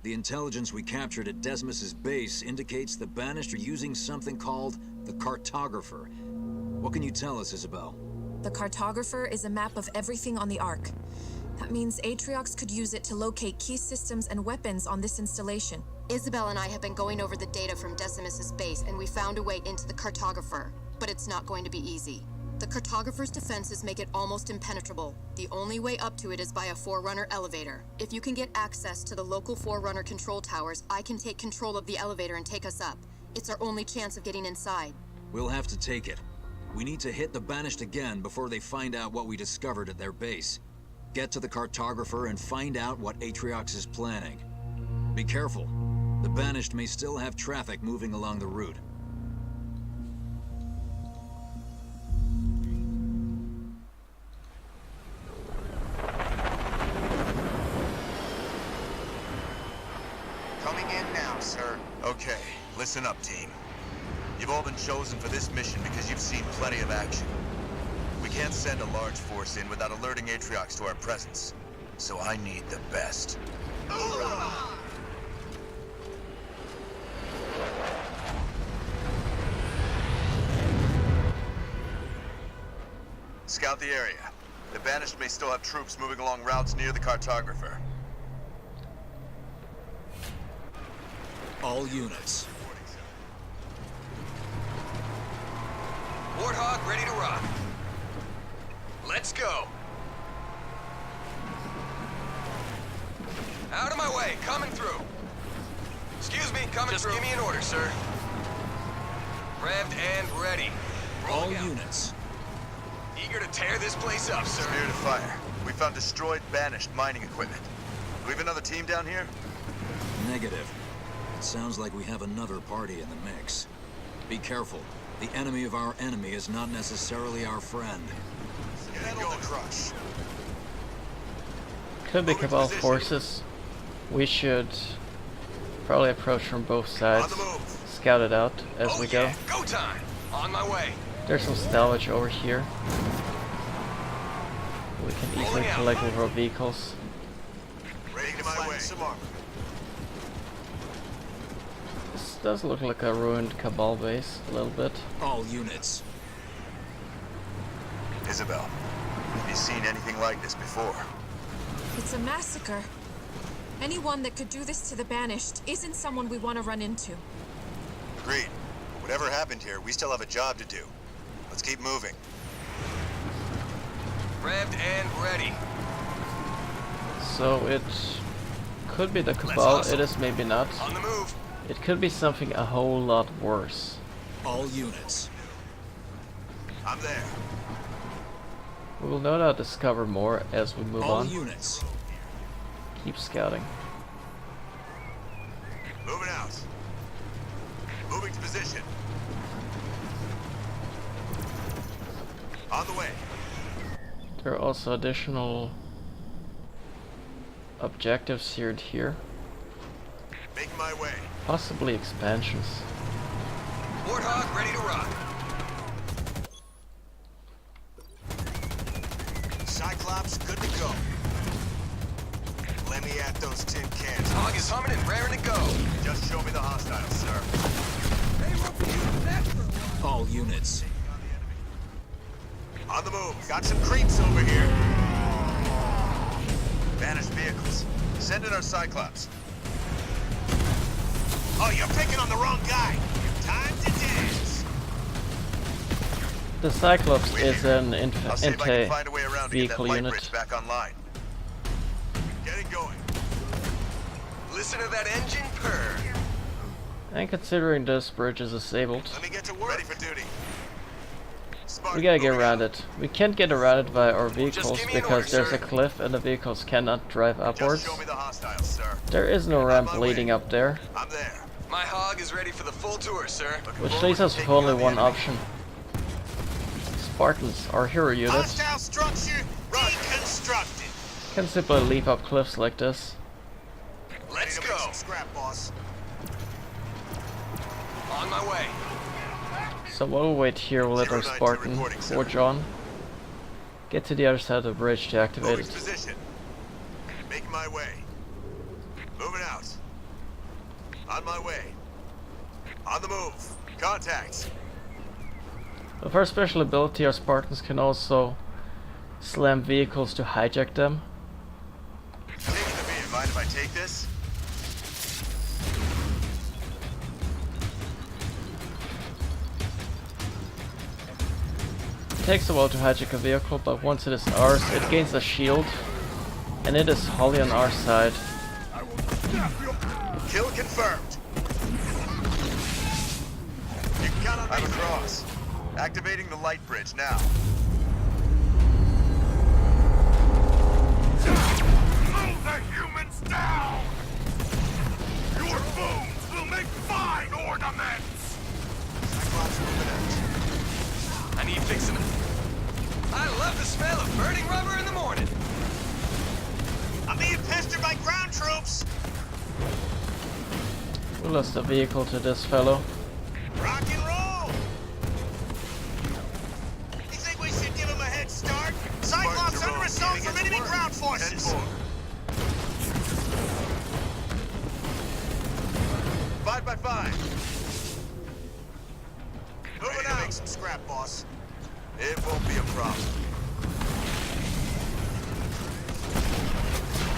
The intelligence we captured at Decimus's base indicates the Banished are using something called the Cartographer. What can you tell us, Isabel? The Cartographer is a map of everything on the Ark. That means Atriox could use it to locate key systems and weapons on this installation. Isabel and I have been going over the data from Decimus's base, and we found a way into the Cartographer, but it's not going to be easy. The Cartographer's defenses make it almost impenetrable. The only way up to it is by a Forerunner elevator. If you can get access to the local Forerunner control towers, I can take control of the elevator and take us up. It's our only chance of getting inside. We'll have to take it. We need to hit the Banished again before they find out what we discovered at their base. Get to the Cartographer and find out what Atriox is planning. Be careful. The Banished may still have traffic moving along the route. Coming in now, sir. Okay, listen up, team. You've all been chosen for this mission because you've seen plenty of action. We can't send a large force in without alerting Atriox to our presence. So I need the best. Hoorah! Scout the area. The Banished may still have troops moving along routes near the Cartographer. All units. Warthog ready to rock. Let's go. Out of my way, coming through. Excuse me, coming through. Just give me an order, sir. Revved and ready. All Rolling out. units. Eager to tear this place up, sir. Spirit of fire. We found destroyed Banished mining equipment. Do we have another team down here? Negative. It sounds like we have another party in the mix. Be careful. The enemy of our enemy is not necessarily our friend. Handle the crush. Could be Cabal forces. We should probably approach from both sides. On the move. Scout it out as Oh we yeah, go. go time. On my way. There's some salvage over here. We can easily Rolling out. collect with our vehicles. Ready to flank some armor. This does look like a ruined Cabal base, a little bit. All units. Isabel, have you seen anything like this before? It's a massacre. Anyone that could do this to the Banished isn't someone we want to run into. Agreed. But whatever happened here, we still have a job to do. Let's keep moving. Revved and ready. So it could be the Cabal, hustle. it is maybe not. On the move. It could be something a whole lot worse. All units. I'm there. We will no doubt discover more as we move All on. units. Keep scouting. Moving out. Moving to position. On the way. There are also additional objectives here and here. Making my way. Possibly expansions. Warthog ready to rock. Cyclops, good to go. Let me at those tin cans. Hog is humming and raring to go. Just show me the hostiles, sir. All units. On the move. Got some creeps over here. Banished vehicles. Send in our Cyclops. Oh, you're picking on the wrong guy. Time to dance. The Cyclops is an I'll see if I can find a way around to get that vehicle light unit. bridge back online. Getting going. Listen to that engine purr. And considering this bridge is disabled, Let me get to work. Ready for duty. Spartan, we gotta get moving around out. it. We can't get around it via our vehicles give me an because order, there's sir. a cliff and the vehicles cannot drive upwards. Just show me the hostiles, sir. There is no On ramp my leading way. up there, I'm there. My hog is ready for the full tour, sir. Looking which forward leaves to us with taking only on the one enemy. option. Spartans, our hero unit, Hostile structure deconstructed. can simply leap up cliffs like this. Let's Ready to go. make some scrap, boss. On my way. So while we wait here, we'll let our 092 Spartan reporting, sir. forge on. Get to the other side of the bridge to activate Moving to it. position. Making my way. Moving out. On my way. On the move. Contact. With our special ability, our Spartans can also slam vehicles to hijack them. Taking the beat. Mind if I take this? It takes a while to hijack a vehicle, but once it is ours, it gains a shield, and it is wholly on our side. Kill confirmed. You can count on me. I'm across. Activating the light bridge now. Move the humans down! Your bones will make fine ornaments! Cyclops moving out. I need fixing them. I love the smell of burning rubber in the morning. I'm being pestered by ground troops! We lost a vehicle to this fellow. Rock and roll! You think we should give him a head start? Cyclops under assault from enemy ground forces! 10-4. 5 by 5. Ready Moving to out. make some scrap, boss. It won't be a problem.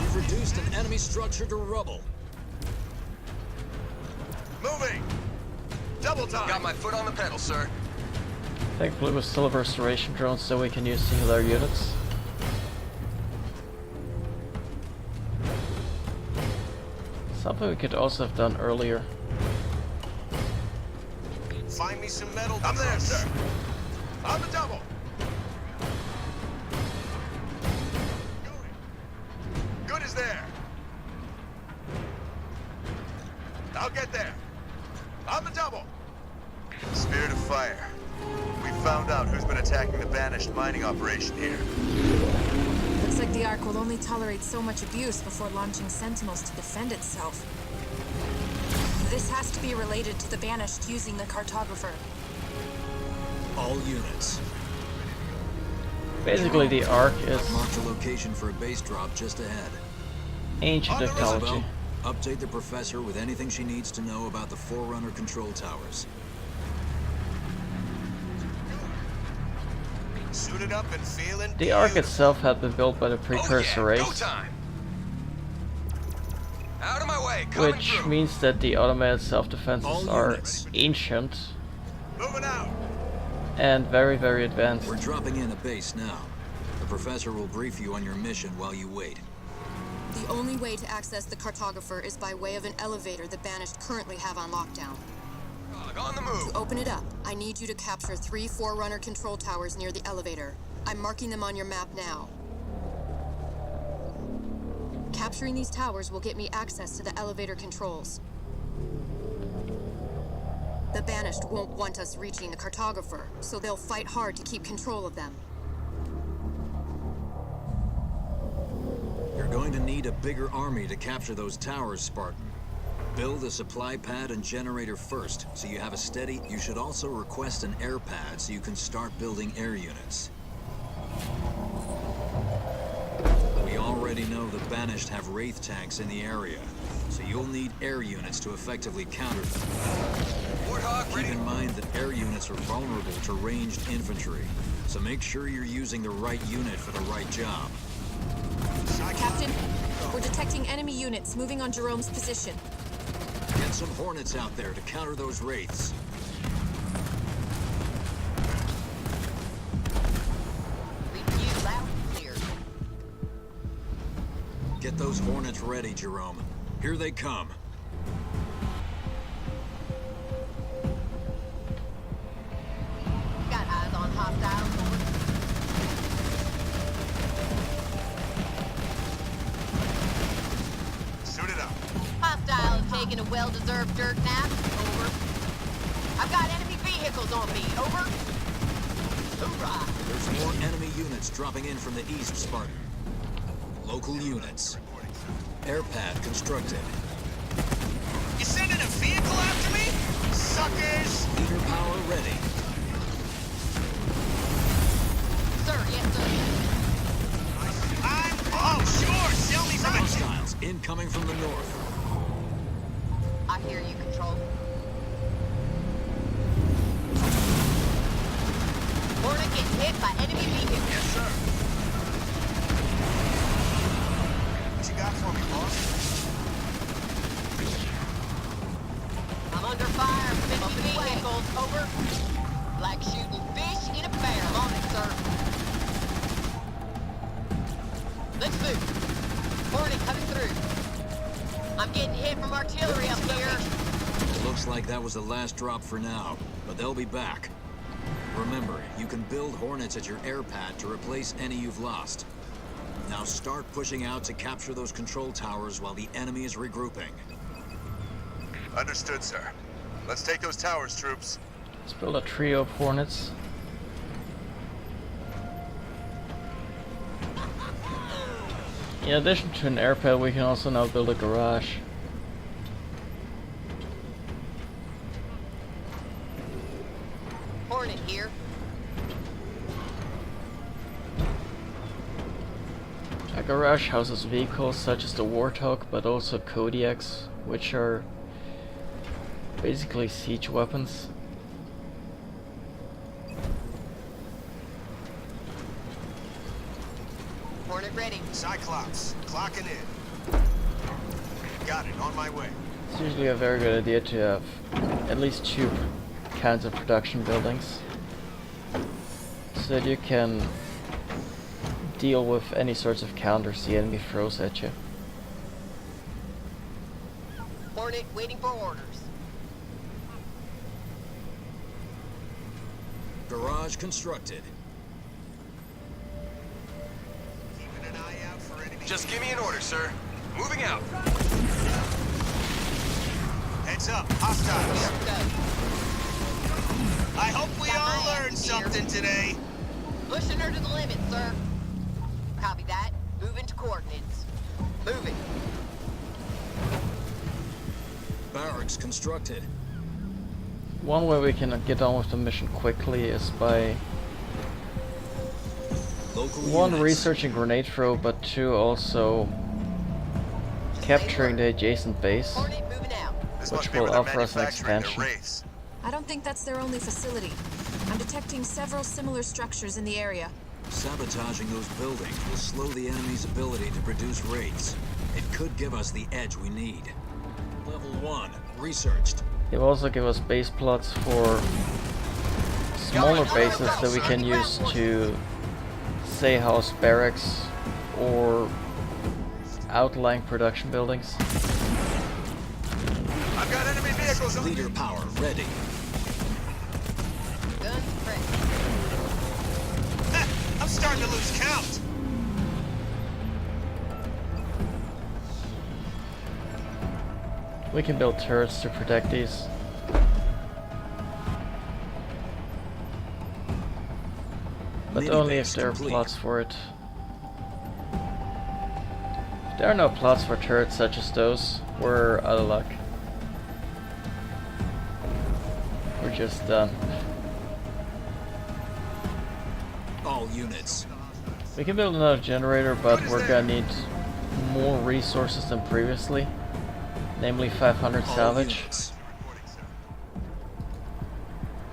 You've reduced an enemy structure to rubble. Moving. Double time. Got my foot on the pedal, sir. Thankfully we still have restoration drones that we can use to heal our units. Something we could also have done earlier. Find me some metal to I'm there, crush. sir. On the double. Good is there. I'll get there. On the double. Spirit of Fire. We found out who's been attacking the Banished mining operation here. Looks like the Ark will only tolerate so much abuse before launching Sentinels to defend itself. This has to be related to the Banished using the Cartographer. All units. Basically the Ark is Marked a location for a base drop just ahead. ancient On the technology. Isabel, update the professor with anything she needs to know about the Forerunner control towers. Suited up and feeling The Ark beautiful. itself had been built by the precursor Oh, yeah. Go race, time. Out of my way. Coming which through. means that the automated self-defenses All are units. ancient Moving out. and very, very advanced. We're dropping in a base now. The professor will brief you on your mission while you wait. The only way to access the Cartographer is by way of an elevator the Banished currently have on lockdown. On the move. To open it up, I need you to capture 3 Forerunner control towers near the elevator. I'm marking them on your map now. Capturing these towers will get me access to the elevator controls. The Banished won't want us reaching the Cartographer, so they'll fight hard to keep control of them. You're going to need a bigger army to capture those towers, Spartan. Build a supply pad and generator first, so you have a steady. You should also request an air pad so you can start building air units. We already know the Banished have Wraith tanks in the area, so you'll need air units to effectively counter them. Warthog Keep ready. in mind that air units are vulnerable to ranged infantry, so make sure you're using the right unit for the right job. Captain, we're detecting enemy units moving on Jerome's position. Get some Hornets out there to counter those Wraiths. Review loud and clear. Get those Hornets ready, Jerome. Here they come. Got eyes on hostiles. Suit it up. Hostile is taking a well-deserved dirt nap. Over. I've got enemy vehicles on me. Over. Hoorah! There's more enemy units dropping in from the east, Spartan. Local units. Air pad constructed. You sending a vehicle after me? Suckers! Leader power ready. Sir, yes, sir. Oh, sure! Sell me from a... Hostiles incoming from the north. I hear you. by enemy vehicles. Yes, sir. What you got for me, boss? I'm under fire from enemy vehicles. Over. Like shooting fish in a barrel. On it, sir. Let's move. Hornet coming through. I'm getting hit from artillery up here. Looks like that was the last drop for now, but they'll be back. Remember, you can build Hornets at your air pad to replace any you've lost. Now start pushing out to capture those control towers while the enemy is regrouping. Understood, sir. Let's take those towers, troops. Let's build a trio of Hornets. In addition to an air pad, we can also now build a garage. Hornet here. A garage houses vehicles such as the Warthog, but also Kodiaks, which are basically siege weapons. Hornet ready. Cyclops, clocking in. Got it, on my way. It's usually a very good idea to have at least 2 kinds of production buildings, so that you can deal with any sorts of counters the enemy throws at you. Hornet waiting for orders. Garage constructed. Keeping an eye out for enemy. Just give me an order, sir. Moving out. Heads up, hostiles. Here we go. I hope we Got my all learned ass in gear. something today. Pushing her to the limit, sir. Copy that. Moving to coordinates. Moving. Barracks constructed. One way we can get on with the mission quickly is by Local 1 units. researching grenade throw, but 2 also capturing the adjacent base. Hornet moving out. This Which must be will where they're offer us an manufacturing their expansion. wraiths. I don't think that's their only facility. I'm detecting several similar structures in the area. Sabotaging those buildings will slow the enemy's ability to produce wraiths. It could give us the edge we need. Level 1, researched. They will also give us base plots for smaller bases that we can use to, say, house barracks or outlying production buildings. I've got enemy vehicles on Leader power ready. Guns ready. I'm starting to lose count. We can build turrets to protect these. But Mini only if base there are complete. plots for it. If there are no plots for turrets such as those, we're out of luck. We're just done. All units. We can build another generator, but we're gonna need more resources than previously. Namely 500 All salvage. units.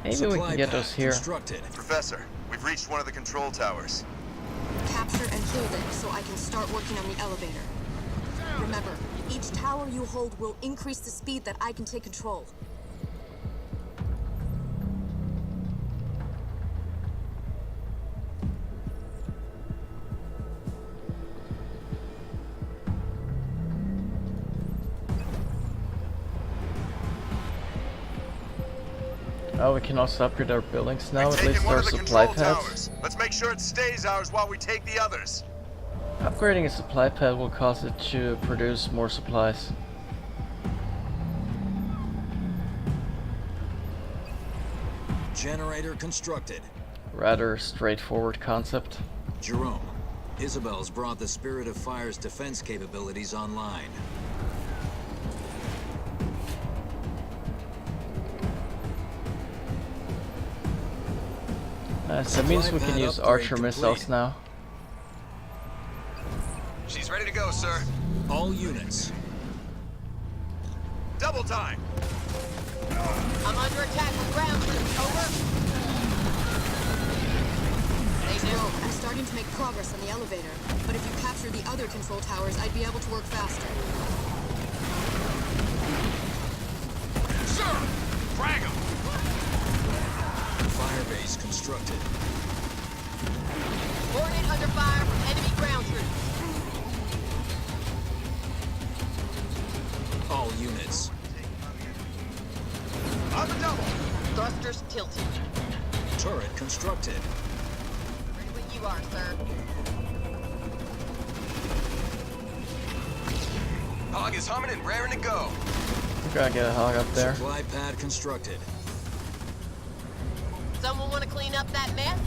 Maybe we Supply can get pad those here. Constructed. Professor, we've reached one of the control towers. Capture and hold it so I can start working on the elevator. Remember, each tower you hold will increase the speed that I can take control. Oh, we can also upgrade our buildings now, We've at least taken one our of the supply control pads. towers. Let's make sure it stays ours while we take the others. Upgrading a supply pad will cause it to produce more supplies. Generator constructed. Rather straightforward concept. Jerome, Isabel's brought the Spirit of Fire's defense capabilities online. So that means we can Supply use pad archer upgrade missiles complete. now. She's ready to go, sir. All units. Double time! I'm under attack from ground troops. Over. They do. I'm starting to make progress on the elevator, but if you capture the other control towers, I'd be able to work faster. Sir! Frag 'em! Firebase constructed. Hornet under fire from enemy ground troops. All units. On the double. Thrusters tilted. Turret constructed. Ready when you are, sir. Hog is humming and raring to go. We're gonna get a hog up there. Supply pad constructed. Someone want to clean up that mess?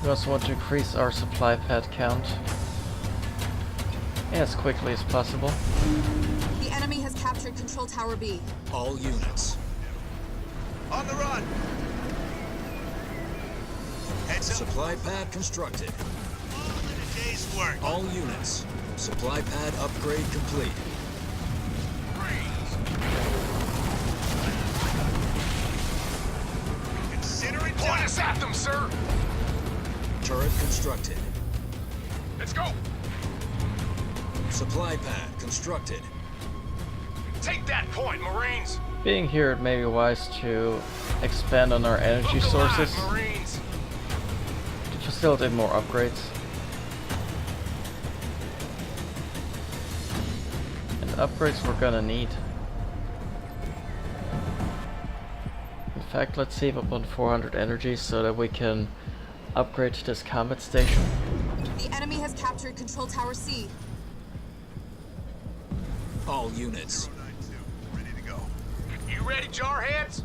We also want to increase our supply pad count as quickly as possible. The enemy has captured Control Tower B. All units. On the run. Heads up. Supply pad constructed. All in a day's work. All units. Supply pad upgrade complete. Consider it Point done. us at them, sir! Turret constructed. Let's go! Supply pad constructed. Take that point, Marines! Being here, it may be wise to expand on our energy Look alive, sources Marines! to facilitate more upgrades. And upgrades we're gonna need. In fact, let's save up on 400 energy so that we can upgrade this combat station. The enemy has captured Control Tower C. All units. 092. Ready to go. You ready, jarheads?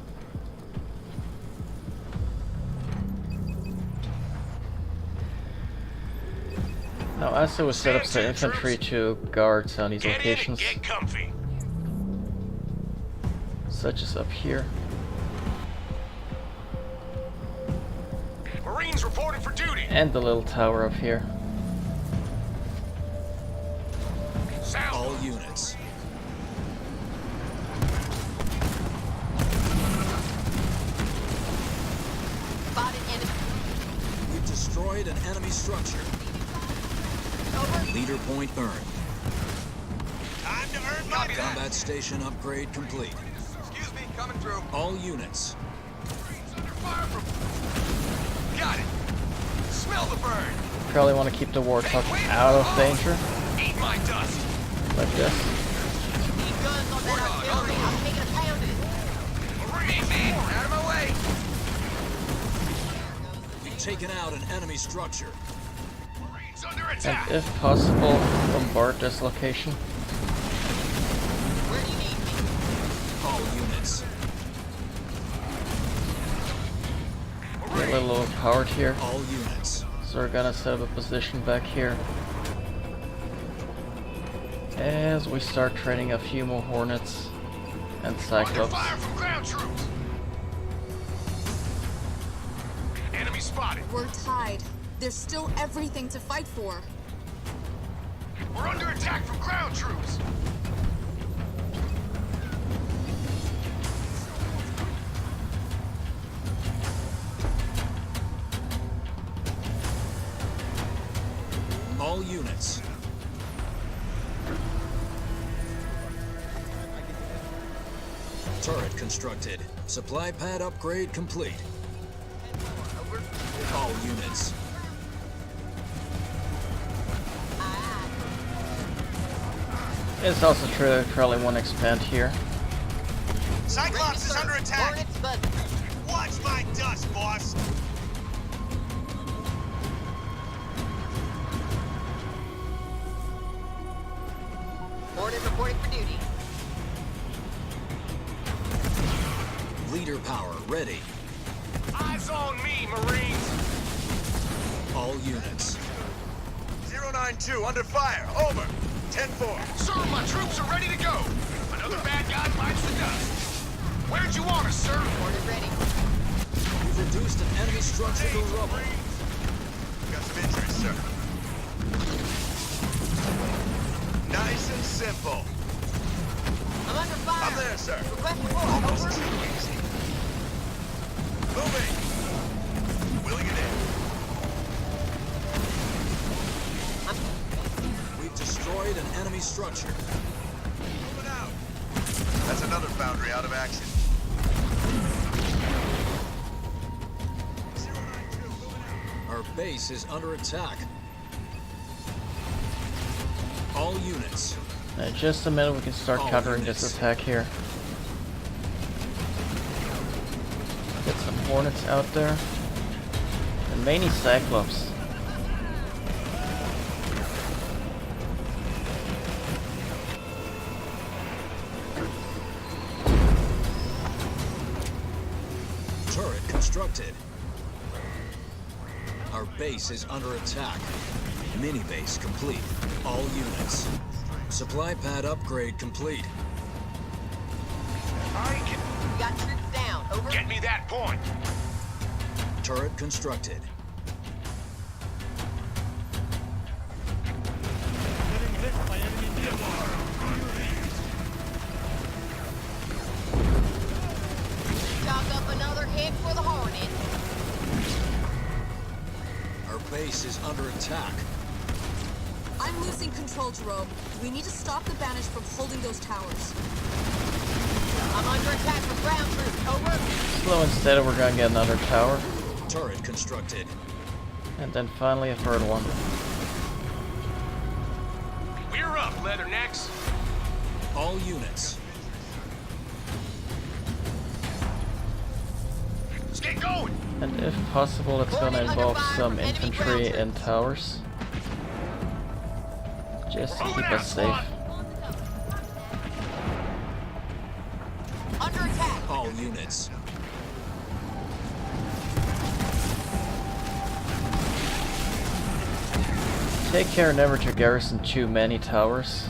Now, as it was set up the Stand to, infantry troops. to guards on these Get in and locations, get comfy. such as up here. Marines reporting for duty. And the little tower up here. Sound. All units. Spotted enemy. We've destroyed an enemy structure. Over. Leader point earned. Time to earn my Copy that. Combat station upgrade complete. Excuse me, coming through. All units. Under fire from... Got it. Smell the burn. Probably want to keep the warthog out of danger, Eat my dust! like this. Need guns on that artillery. I'm taking a pound of it. Marines! Out of my way. We've taken out an enemy structure. Marines under And attack! if possible, bombard this location. Where do you need me? All units. Get a little overpowered here, All units. so we're gonna set up a position back here. As we start training a few more Hornets and Under Cyclops. fire from ground troops! Enemy spotted! We're tied. There's still everything to fight for. We're under attack from ground troops! All units. Turret constructed. Supply pad upgrade complete. Over. All units. It's also true that we probably want to expand here. Cyclops is under attack. Hornets buzzing. Watch my dust, boss. Hornet reporting for duty. Leader power ready. Eyes on me, Marines! All units. 092 under fire. Over. 10-4. Sir, my troops are ready to go! Another bad guy bites the dust! Where'd you want us, sir? Hornet ready. We've reduced an enemy structure to rubble. Got some injuries, sir. Nice and simple. I'm under fire. I'm there, sir. Request support. Almost Over. too easy. Moving. Wheeling it in. We've destroyed an enemy structure. Moving out. That's another foundry out of action. 092, moving out. Our base is under attack. All units. In just a minute, we can start All countering units. this attack here. Get some Hornets out there. And mainly Cyclops. Turret constructed. Our base is under attack. Mini base complete. All units. Supply pad upgrade complete. I can We got troops down. Over. get me that point. Turret constructed. Chalk up another hit for the Hornet. Our base is under attack. I'm losing control, Jerome. We need to stop the Banished from holding those towers. I'm under attack from ground troops. Over. So instead, we're gonna get another tower. Turret constructed. And then finally a third one. We're up, Leathernecks. All units. Let's get going. And if possible, it's gonna involve some infantry in towers. Just to keep us safe. Under attack. All units. Take care never to garrison too many towers.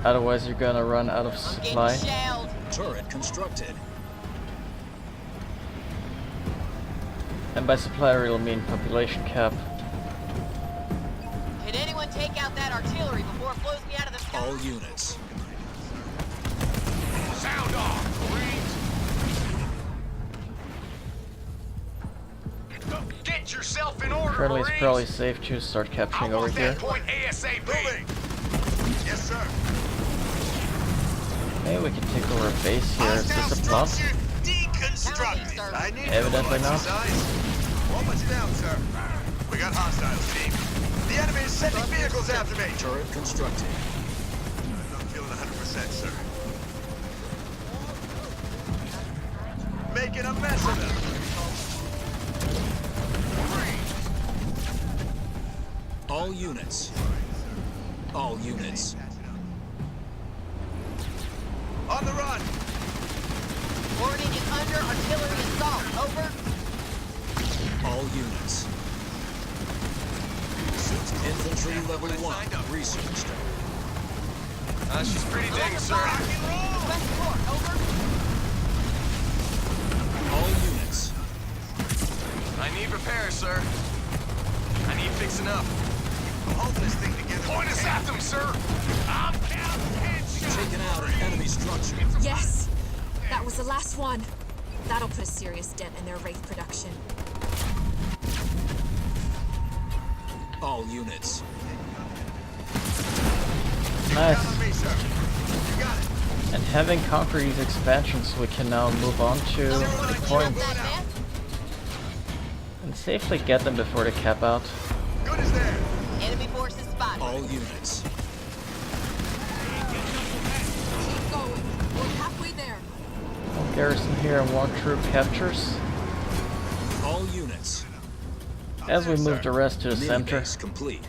Otherwise, you're gonna run out of I'm supply. getting shelled. Turret constructed. And by supply, it'll mean population cap. Can anyone take out that artillery before it blows me out of the sky? All units. Sound off, Marines. Go get yourself in order, Currently, it's Marines. probably safe to start I capturing over want here. that point ASAP. Moving. Yes, sir. Maybe we can take over a base here. Is Hostile this a plot? structure deconstructed. Counter, I need Evidently no not. exercise. Won't let you down, sir. We got hostiles, team. The enemy is sending vehicles after me. Turret constructed. I'm not feeling 100%, sir. Making a mess of them. All units. All units. On the run. Hornet is under artillery assault. Over. All units. Infantry level 1 researched. She's pretty I'm dang, under sir. fire. Request support. Over. All units. I need repairs, sir. I need fixing up. I'm holding this thing together. Point us at them, sir. I'm counting headshots. Taken out an enemy structure. Yes! That was the last one. That'll put a serious dent in their Wraith production. All units. Nice. Count on me, sir. You got it. And having conquered these expansions, we can now move on to the coins That net. and safely get them before they cap out. Good as there. Enemy forces spotted. All units. Keep going. We're halfway there. One garrison here and one troop captures. All units. As we move the rest to the Mini center. base complete.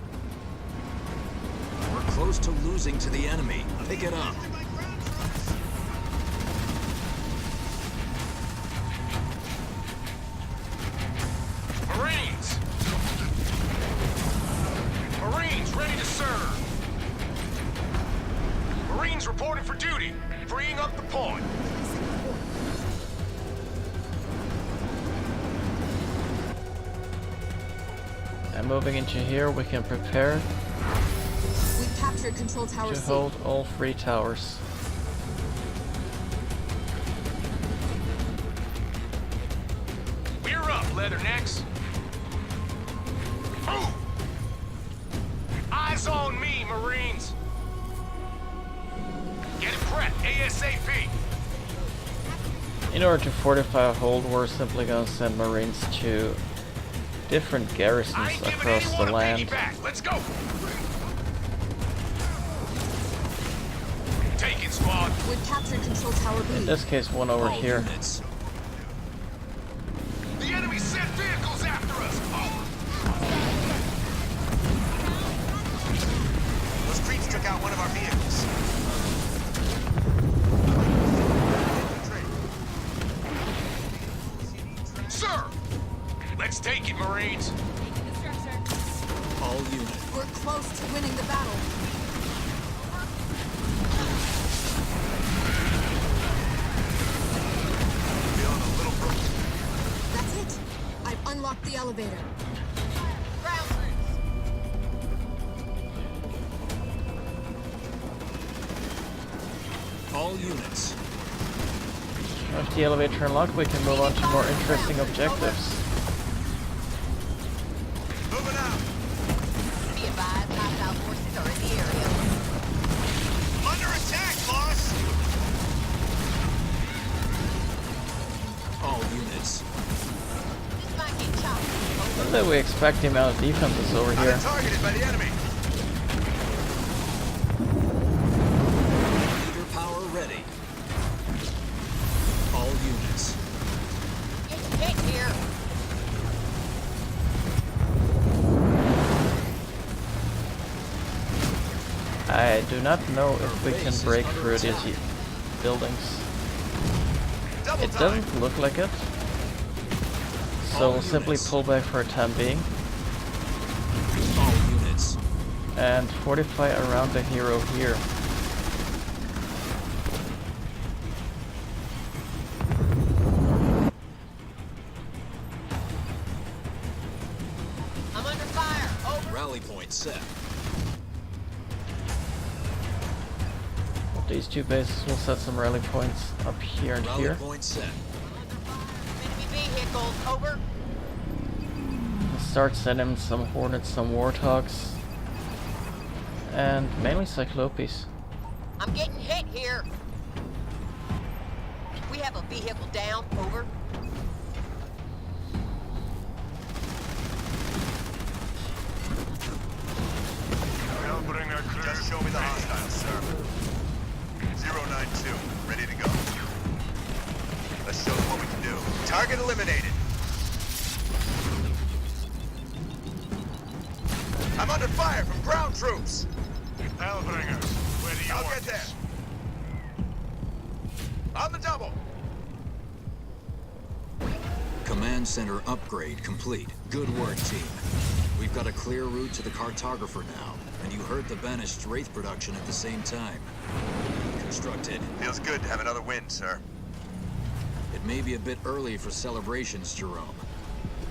We're close to losing to the enemy. Pick it up. Marines! Marines ready to serve! Marines reporting for duty, freeing up the point. And moving into here, we can prepare We've captured control tower to C. hold all 3 towers. leather necks. Move! Eyes on me, Marines. Get it prepped, ASAP. In order to fortify a hold, we're simply gonna send Marines to different I garrisons ain't giving across anyone the a land. piggyback. Let's go. Taking squad. We've captured Control Tower B. In this case, one over All here. units. The enemy sent vehicles after us. Over. Those creeps took out one of our vehicles. Sir, let's take it, Marines. All units. We're close to winning the battle. Feeling a little broken. That's it. I've unlocked the elevator. Ground troops. All units. With the elevator unlocked, we can move on to more interesting objectives. Moving out. Be advised, hostile forces are in the area. Under attack, boss. All units. This might get choppy. Not that we expect the amount of defenses over I've here. been targeted by the enemy. Leader power ready. All units. Getting hit here. I do not know if we can break through these buildings. Double It time. doesn't look like it. So we'll simply pull back for a time being All units. and fortify around the hero here. I'm under fire. Over. Rally point set. These two bases will set some rally points up here and Rally here. point set. Enemy vehicles. Over. We'll start sending some Hornets, some Warthogs, and mainly Cyclopes. I'm getting hit here. We have a vehicle down. Over. Just show me the hostiles, sir. 092, ready to go. Let's show them what we can do. Target eliminated. I'm under fire from ground troops. Hellbringer, where do you I'll want get there. this? On the double. Command center upgrade complete. Good work, team. We've got a clear route to the cartographer now, and you heard the banished Wraith production at the same time. Constructed. Feels good to have another win, sir. It may be a bit early for celebrations, Jerome.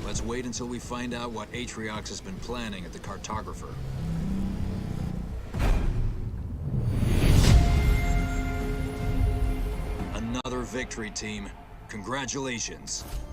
Let's wait until we find out what Atriox has been planning at the cartographer. Another victory, team. Congratulations.